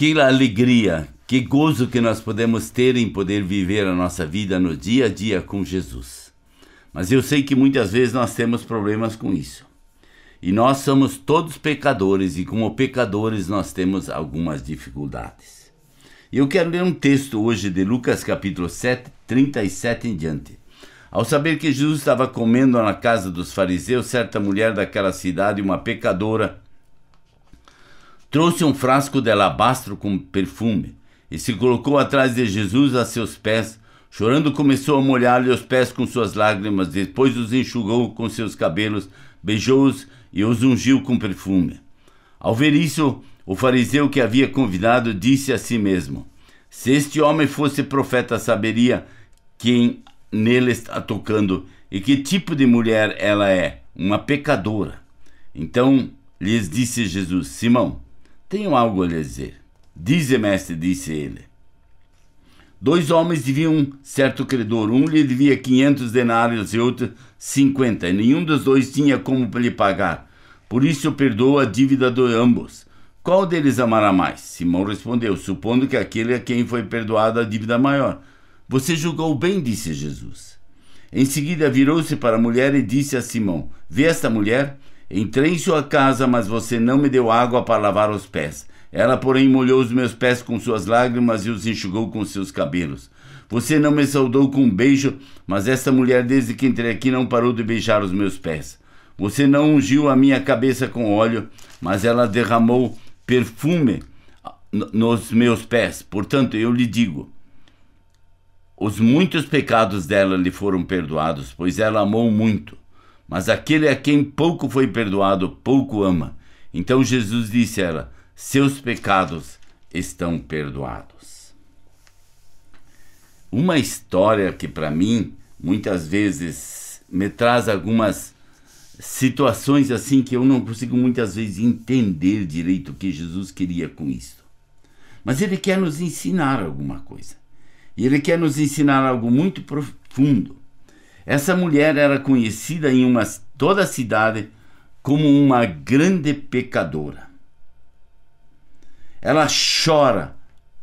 Que alegria, que gozo que nós podemos ter em poder viver a nossa vida no dia a dia com Jesus. Mas eu sei que muitas vezes nós temos problemas com isso. E nós somos todos pecadores e como pecadores nós temos algumas dificuldades. E eu quero ler um texto hoje de Lucas capítulo 7, 37 em diante. Ao saber que Jesus estava comendo na casa dos fariseus, certa mulher daquela cidade, uma pecadora, trouxe um frasco de alabastro com perfume e se colocou atrás de Jesus a seus pés. Chorando, começou a molhar-lhe os pés com suas lágrimas, depois os enxugou com seus cabelos, beijou-os e os ungiu com perfume. Ao ver isso, o fariseu que havia convidado disse a si mesmo: se este homem fosse profeta, saberia quem nele está tocando e que tipo de mulher ela é, uma pecadora. Então lhes disse Jesus: Simão, tenho algo a lhe dizer. Dize, mestre, disse ele. 2 homens deviam certo credor. Um lhe devia 500 denários e outro 50, e nenhum dos dois tinha como lhe pagar. Por isso perdoa a dívida de ambos. Qual deles amará mais? Simão respondeu: supondo que aquele a quem foi perdoada a dívida maior. Você julgou bem, disse Jesus. Em seguida virou-se para a mulher e disse a Simão: vê esta mulher? Entrei em sua casa, mas você não me deu água para lavar os pés. Ela, porém, molhou os meus pés com suas lágrimas e os enxugou com seus cabelos. Você não me saudou com um beijo, mas esta mulher, desde que entrei aqui, não parou de beijar os meus pés. Você não ungiu a minha cabeça com óleo, mas ela derramou perfume nos meus pés. Portanto, eu lhe digo, os muitos pecados dela lhe foram perdoados, pois ela amou muito. Mas aquele a quem pouco foi perdoado, pouco ama. Então Jesus disse a ela: seus pecados estão perdoados. Uma história que para mim, muitas vezes, me traz algumas situações assim que eu não consigo muitas vezes entender direito o que Jesus queria com isso. Mas ele quer nos ensinar alguma coisa. E ele quer nos ensinar algo muito profundo. Essa mulher era conhecida em toda a cidade como uma grande pecadora. Ela chora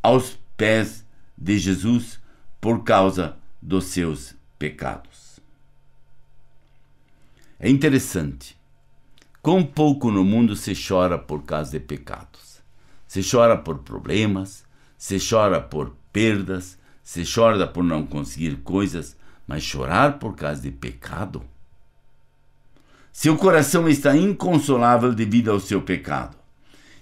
aos pés de Jesus por causa dos seus pecados. É interessante. Quão pouco no mundo se chora por causa de pecados. Se chora por problemas, se chora por perdas, se chora por não conseguir coisas, mas chorar por causa de pecado? Seu coração está inconsolável devido ao seu pecado.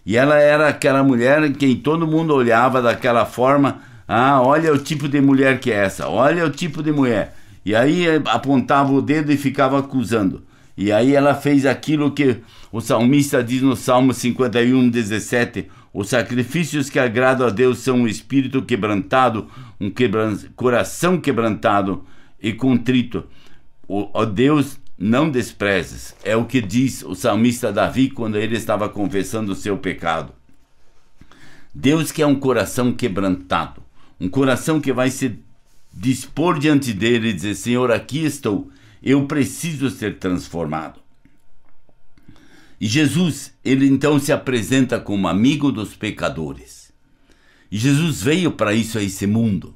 E ela era aquela mulher em quem todo mundo olhava daquela forma: ah, olha o tipo de mulher que é essa, olha o tipo de mulher. E aí apontava o dedo e ficava acusando. E aí ela fez aquilo que o salmista diz no Salmo 51, 17: os sacrifícios que agradam a Deus são um espírito quebrantado, coração quebrantado e contrito. Ó Deus, não desprezes. É o que diz o salmista Davi quando ele estava confessando o seu pecado. Deus quer um coração quebrantado, um coração que vai se dispor diante dele e dizer: Senhor, aqui estou, eu preciso ser transformado. E Jesus, ele então se apresenta como amigo dos pecadores. E Jesus veio para isso, a esse mundo.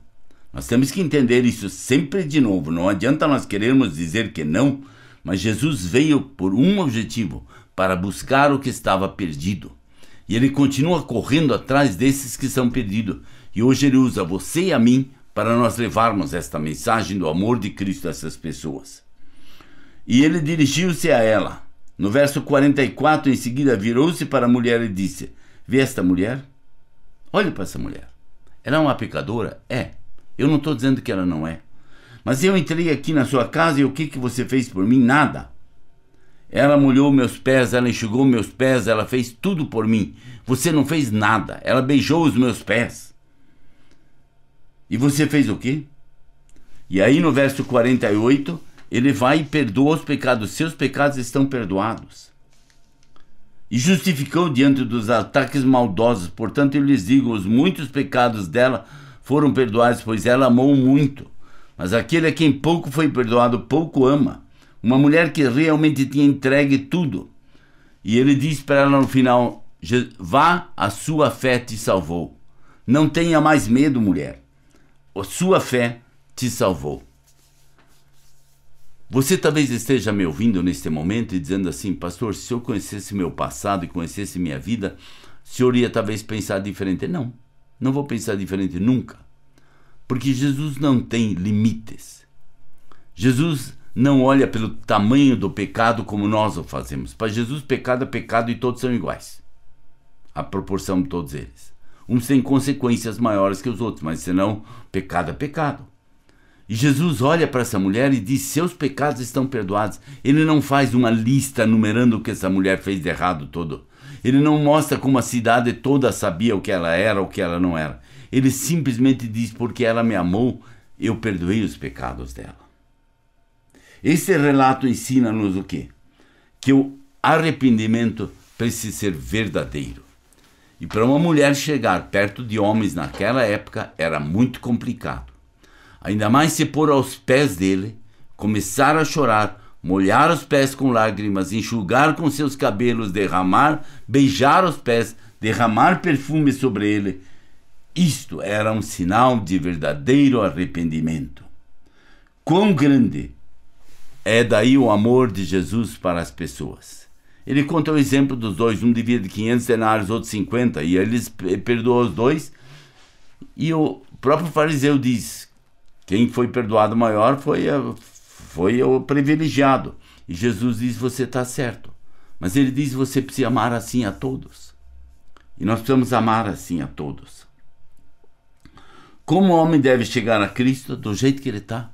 Nós temos que entender isso sempre de novo. Não adianta nós querermos dizer que não, mas Jesus veio por um objetivo: para buscar o que estava perdido. E ele continua correndo atrás desses que são perdidos. E hoje ele usa você e a mim para nós levarmos esta mensagem do amor de Cristo a essas pessoas. E ele dirigiu-se a ela. No verso 44, em seguida, virou-se para a mulher e disse: vê esta mulher? Olhe para essa mulher. Ela é uma pecadora? É. Eu não estou dizendo que ela não é. Mas eu entrei aqui na sua casa e o que você fez por mim? Nada. Ela molhou meus pés, ela enxugou meus pés, ela fez tudo por mim. Você não fez nada. Ela beijou os meus pés. E você fez o quê? E aí no verso 48, ele vai e perdoa os pecados. Seus pecados estão perdoados. E justificou diante dos ataques maldosos. Portanto, eu lhes digo, os muitos pecados dela foram perdoados, pois ela amou muito. Mas aquele a quem pouco foi perdoado, pouco ama. Uma mulher que realmente tinha entregue tudo. E ele diz para ela no final: Vá, a sua fé te salvou. Não tenha mais medo, mulher. A sua fé te salvou. Você talvez esteja me ouvindo neste momento e dizendo assim: pastor, se eu conhecesse meu passado e conhecesse minha vida, o senhor ia talvez pensar diferente. Não, não vou pensar diferente nunca. Porque Jesus não tem limites. Jesus não olha pelo tamanho do pecado como nós o fazemos. Para Jesus, pecado é pecado e todos são iguais. A proporção de todos eles. Uns têm consequências maiores que os outros, mas senão, pecado é pecado. E Jesus olha para essa mulher e diz: seus pecados estão perdoados. Ele não faz uma lista numerando o que essa mulher fez de errado todo. Ele não mostra como a cidade toda sabia o que ela era ou o que ela não era. Ele simplesmente diz: porque ela me amou, eu perdoei os pecados dela. Esse relato ensina-nos o quê? Que o arrependimento precisa ser verdadeiro. E para uma mulher chegar perto de homens naquela época era muito complicado. Ainda mais se pôr aos pés dele, começar a chorar, molhar os pés com lágrimas, enxugar com seus cabelos, derramar, beijar os pés, derramar perfume sobre ele. Isto era um sinal de verdadeiro arrependimento. Quão grande é daí o amor de Jesus para as pessoas. Ele conta o exemplo dos dois, um devia de 500 denários, outro 50, e eles perdoou os dois. E o próprio fariseu diz: quem foi perdoado maior foi o privilegiado. E Jesus diz: você está certo. Mas ele diz: você precisa amar assim a todos. E nós precisamos amar assim a todos. Como o homem deve chegar a Cristo? Do jeito que ele está.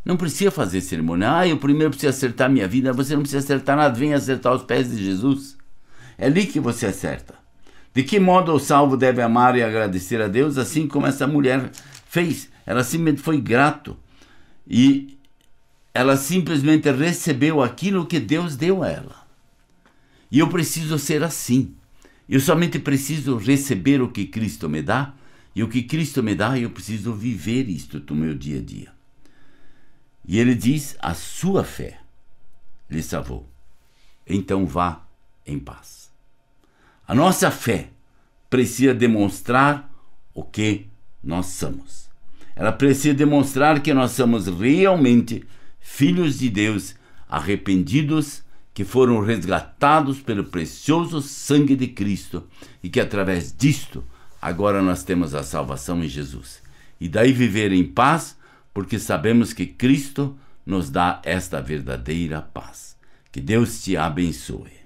Não precisa fazer cerimônia. Eu primeiro preciso acertar minha vida. Você não precisa acertar nada. Vem acertar os pés de Jesus. É ali que você acerta. De que modo o salvo deve amar e agradecer a Deus? Assim como essa mulher fez. Ela simplesmente foi grato. E ela simplesmente recebeu aquilo que Deus deu a ela. E eu preciso ser assim. Eu somente preciso receber o que Cristo me dá. E o que Cristo me dá, eu preciso viver isto no meu dia a dia. E ele diz: a sua fé lhe salvou. Então vá em paz. A nossa fé precisa demonstrar o que nós somos. Ela precisa demonstrar que nós somos realmente filhos de Deus, arrependidos, que foram resgatados pelo precioso sangue de Cristo e que através disto agora nós temos a salvação em Jesus. E daí viver em paz, porque sabemos que Cristo nos dá esta verdadeira paz. Que Deus te abençoe.